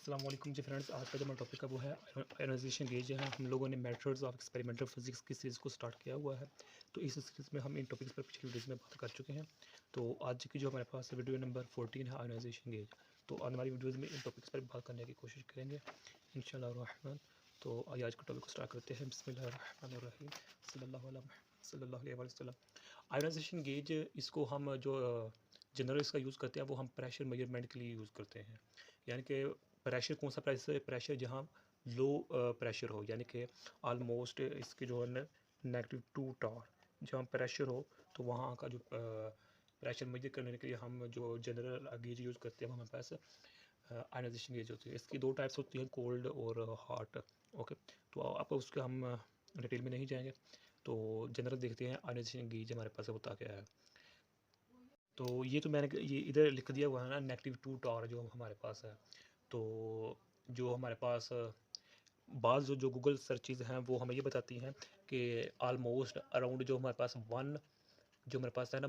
अस्सलाम वालेकुम जी फ्रेंड्स। आज का जो हमारा टॉपिक है वो है आयोनाइजेशन गेज है। हम लोगों ने मेथड्स ऑफ एक्सपेरिमेंटल फिजिक्स की सीरीज़ को स्टार्ट किया हुआ है। तो इस सीरीज़ में हम इन टॉपिक्स पर पिछली वीडियोज़ में बात कर चुके हैं। तो आज की जो हमारे पास वीडियो नंबर 14 है आयोनाइजेशन गेज। तो आने वाली वीडियोज़ में इन टॉपिक्स पर बात करने की कोशिश करेंगे इंशाल्लाह रहमान। तो आज का टॉपिक को स्टार्ट करते हैं। बिस्मिल्लाहिर्रहमानिर्रहीम सल्लल्लाहु अलैहि वसल्लम। आयोनाइजेशन गेज इसको हम जो जनरल इसका यूज़ करते हैं वो हम प्रेशर मेजरमेंट के लिए यूज़ करते हैं। यानी कि प्रेशर कौन सा प्रेशर जहाँ लो प्रेशर हो, यानी कि आलमोस्ट इसके जो है -2 टार जहाँ प्रेशर हो, तो वहाँ का जो प्रेशर मेजर करने के लिए हम जो जनरल गेज यूज़ करते हैं हमारे पास आयोनाइजेशन गेज होती है। इसकी दो टाइप्स होती हैं, कोल्ड और हॉट। ओके, तो आप उसके हम डिटेल में नहीं जाएंगे। तो जनरल देखते हैं आयोनाइजेशन गेज हमारे पास होता क्या है। तो ये तो मैंने ये इधर लिख दिया हुआ है ना, -2 टार जो हमारे पास है। तो जो हमारे पास बाज़ जो गूगल सर्चेज़ हैं वो हमें ये बताती हैं कि ऑलमोस्ट अराउंड जो हमारे पास जो हमारे पास है ना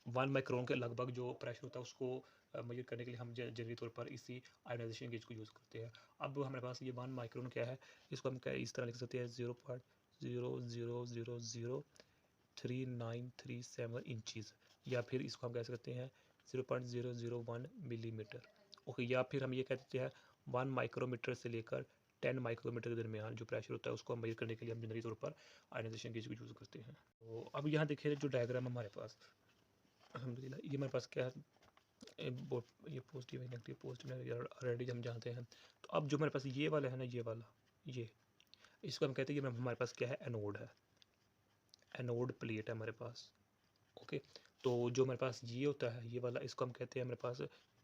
वन माइक्रोन के लगभग जो प्रेशर होता है उसको मेजर करने के लिए हम जनरली तौर पर इसी आयोनाइजेशन गेज को यूज़ करते हैं। अब हमारे पास ये 1 माइक्रोन क्या है, इसको हम क्या इस तरह लिख सकते हैं 0.0000393 इंचज़, या फिर इसको हम कह सकते हैं 0.001 मिलीमीटर। ओके, या फिर हम ये कह सकते हैं 1 माइक्रोमीटर से लेकर 10 माइक्रोमीटर के दरमियान जो प्रेशर होता है उसको हम मेजर करने के लिए हम जनरली तौर पर आयोनाइजेशन गेज को यूज़ करते हैं। तो अब यहाँ देखिए जो डायग्राम हमारे पास अल्हम्दुलिल्लाह ये हमारे पास क्या है, ये पॉजिटिव है नेगेटिव, पॉजिटिव नेगेटिव ऑलरेडी हम जानते हैं। तो अब जो हमारे पास ये वाला है ना, ये वाला ये इसको हम कहते हैं कि हमारे पास क्या है, एनोड है, एनोड प्लेट है हमारे पास। ओके, तो जो हमारे पास ये होता है ये वाला, इसको हम कहते हैं हमारे पास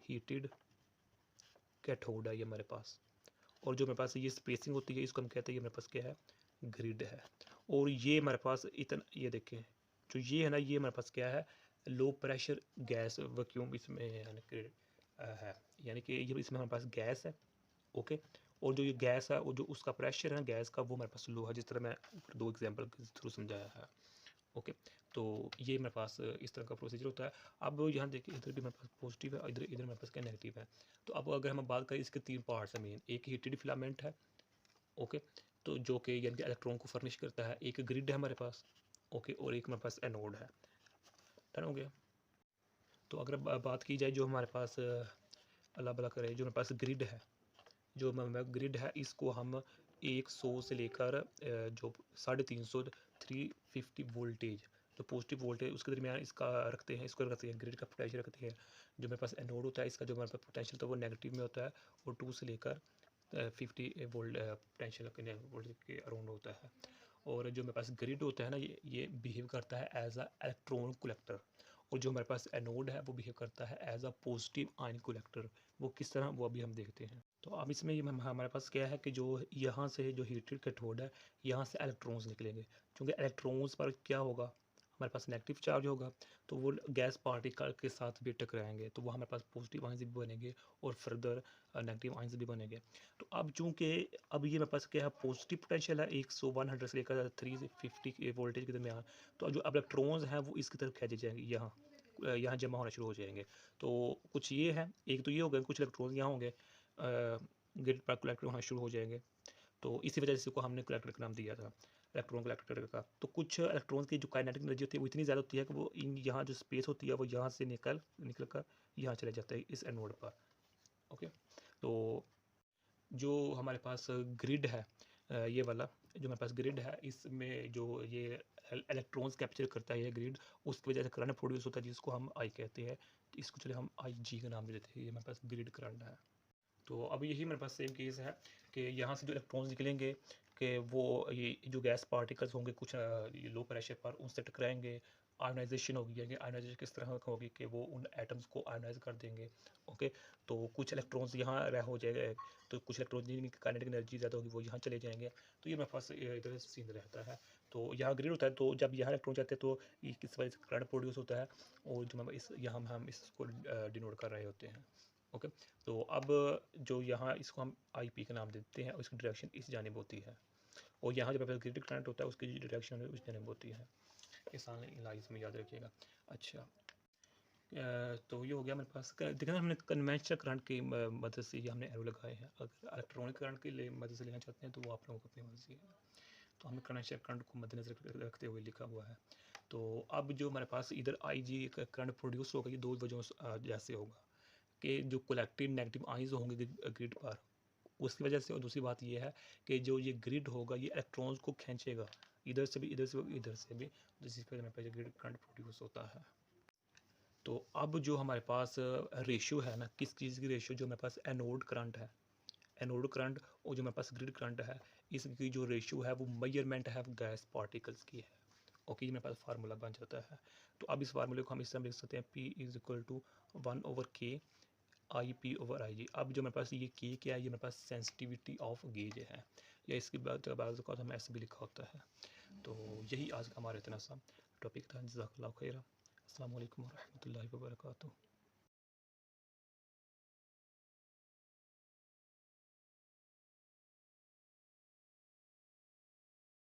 हीटेड कैथोड है ये हमारे पास। और जो हमारे पास ये स्पेसिंग होती है इसको हम कहते हैं हमारे पास क्या है, ग्रिड है। और ये हमारे पास इतना, ये देखें जो ये है ना, ये हमारे पास क्या है, लो प्रेशर गैस वैक्यूम इसमें है, यानी कि ये इसमें हमारे पास गैस है। ओके, और जो ये गैस है और जो उसका प्रेशर है गैस का वो हमारे पास लो है, जिस तरह मैं दो एग्जांपल के थ्रू समझाया है। ओके, तो ये मेरे पास इस तरह का प्रोसीजर होता है। अब यहाँ देखिए इधर भी मेरे पास पॉजिटिव है, इधर इधर मेरे पास क्या नेगेटिव है। तो अब अगर हम बात करें, इसके 3 पार्ट्स हैं मेन। एक हीटेड फिलामेंट है, ओके, तो जो कि यानी कि इलेक्ट्रॉन को फर्निश करता है। एक ग्रिड है हमारे पास, ओके, और एक हमारे पास एनोड है। डन हो गया। तो अगर बात की जाए जो हमारे पास अल्लाह भला करे, जो हमारे पास ग्रिड है, जो ग्रिड है इसको हम 100 से लेकर जो 350 350 वोल्टेज, जो पॉजिटिव वोल्टेज उसके दरमियान इसका रखते हैं, इसको रखते हैं ग्रिड का पोटेंशियल रखते हैं। जो मेरे पास एनोड होता है इसका जो हमारे पास पोटेंशियल होता है वो नेगेटिव में होता है, और 2 से लेकर 50 वोल्ट पोटेंशियल वोल्ट के अराउंड होता है। और जो मेरे पास ग्रिड होता है ना, ये बिहेव करता है एज अ इलेक्ट्रॉन कलेक्टर। और जो हमारे पास एनोड है वो बिहेव करता है as a positive ion collector. वो किस तरह, वो अभी हम देखते हैं। तो अब इसमें ये हमारे पास क्या है कि जो यहाँ से जो हीटेड कैथोड है, यहाँ से इलेक्ट्रॉन्स निकलेंगे। क्योंकि इलेक्ट्रॉन्स पर क्या होगा, हमारे पास नेगेटिव चार्ज होगा, तो वो गैस पार्टिकल के साथ भी टकराएंगे, तो वो हमारे पास पॉजिटिव आयंस भी बनेंगे और फर्दर नेगेटिव आयंस भी बनेंगे। तो अब चूँकि अब ये मेरे पास क्या है, पॉजिटिव पोटेंशियल है 100 से लेकर 350 के वोल्टेज के दरमियान। तो जो इलेक्ट्रॉन्स हैं वो इसकी तरफ खींचे जाएंगे, यहाँ जमा होना शुरू हो जाएंगे। तो कुछ ये है, एक तो ये हो गया, कुछ इलेक्ट्रॉन्स यहाँ होंगे ग्रिड पर कलेक्टर होना शुरू हो जाएंगे। तो इसी वजह से इसको हमने कलेक्टर का नाम दिया था, इलेक्ट्रॉन कलेक्टर का। तो कुछ इलेक्ट्रॉन्स की जो काइनेटिक एनर्जी होती है वो इतनी ज़्यादा होती है कि वो यहाँ जो स्पेस होती है वो यहाँ से निकल कर यहाँ चले जाते हैं इस एनोड पर। ओके, तो जो हमारे पास ग्रिड है, ये वाला जो हमारे पास ग्रिड है, इसमें जो ये इलेक्ट्रॉन्स कैप्चर करता है ये ग्रिड, उसकी वजह से करंट प्रोड्यूस होता है जिसको हम आई कहते हैं। तो इसको चले हम आई जी का नाम दे देते हैं, ये हमारे पास ग्रिड करंट है। तो अब यही मेरे पास सेम केस है कि यहाँ से जो इलेक्ट्रॉन्स निकलेंगे कि वो ये जो गैस पार्टिकल्स होंगे कुछ लो प्रेशर पर, उनसे टकराएंगे। आयोनाइजेशन होगी, यानी आयोनाइजेशन किस तरह होगी कि वो उन एटम्स को आयोनाइज कर देंगे। ओके, तो कुछ इलेक्ट्रॉन्स यहाँ रह हो जाएगा, तो कुछ इलेक्ट्रॉन जिनकी काइनेटिक एनर्जी ज़्यादा होगी वो यहाँ चले जाएंगे। तो ये मेरे पास इधर सीन रहता है। तो यहाँ ग्रिड होता है, तो जब यहाँ इलेक्ट्रॉन जाते हैं तो ये किस वजह से करंट प्रोड्यूस होता है, और जो यहाँ हम इसको डिनोट कर रहे होते हैं। ओके, तो अब जो यहाँ इसको हम आई पी का नाम देते हैं, उसकी डायरेक्शन इस जानिब होती है, और यहाँ जब ग्रिड करंट होता है उसकी डायरेक्शन उस जानिब होती है। इस लाइन्स में याद रखिएगा। अच्छा, तो ये हो गया हमारे पास देखा ना, हमने कन्वेंशनल करंट की मदद से ये हमने एरो लगाए हैं। अगर इलेक्ट्रॉनिक करंट की मदद से लेना चाहते हैं तो वो आप लोगों को अपनी मर्जी है। तो हमने कन्वेंशनल करंट को मद्देनजर रखते हुए लिखा हुआ है। तो अब जो हमारे पास इधर आई जी करंट प्रोड्यूस होगा, ये दो वजहों से जैसे होगा कि जो कलेक्टिव नेगेटिव आइंस होंगे ग्रिड पर, उसकी वजह से। और दूसरी बात ये है कि जो ये ग्रिड होगा ये इलेक्ट्रॉन्स को खींचेगा, इधर से भी, इधर से भी, इधर से भी, जिस पर हमारे पास ग्रिड करंट प्रोड्यूस होता है। तो अब जो हमारे पास रेशियो है ना, किस चीज़ की रेशियो, जो हमारे पास एनोड करंट है, एनोड करंट और जो हमारे पास ग्रिड करंट है, इसकी जो रेशियो है वो मेजरमेंट है गैस पार्टिकल्स की है। ओके, ये मेरे पास फार्मूला बन जाता है। तो अब इस फार्मूले को हम इस तरह लिख सकते हैं, P is equal to 1/K IP/IG। अब जो मेरे पास ये K क्या है, ये मेरे पास सेंसिटिविटी ऑफ गेज है, या इसकी बात हम ऐसे भी लिखा होता है। तो यही आज का हमारा इतना सा टॉपिक था। जज़ाकल्लाहु खैरा। अस्सलाम वालेकुम वरहमतुल्लाहि वबरकातुहू।